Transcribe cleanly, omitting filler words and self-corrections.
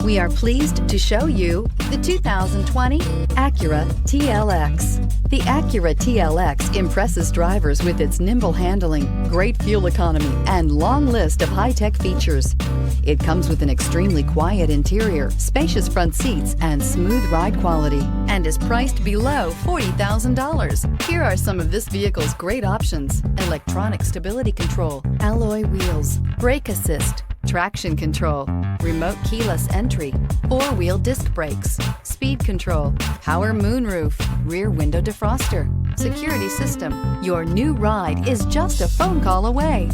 We are pleased to show you the 2020 Acura TLX. The Acura TLX impresses drivers with its nimble handling, great fuel economy, and long list of high-tech features. It comes with an extremely quiet interior, spacious front seats, and smooth ride quality, and is priced below $40,000. Here are some of this vehicle's great options: electronic stability control, alloy wheels, brake assist, traction control, remote keyless entry, four-wheel disc brakes, speed control, power moonroof, rear window defroster, security system. Your new ride is just a phone call away.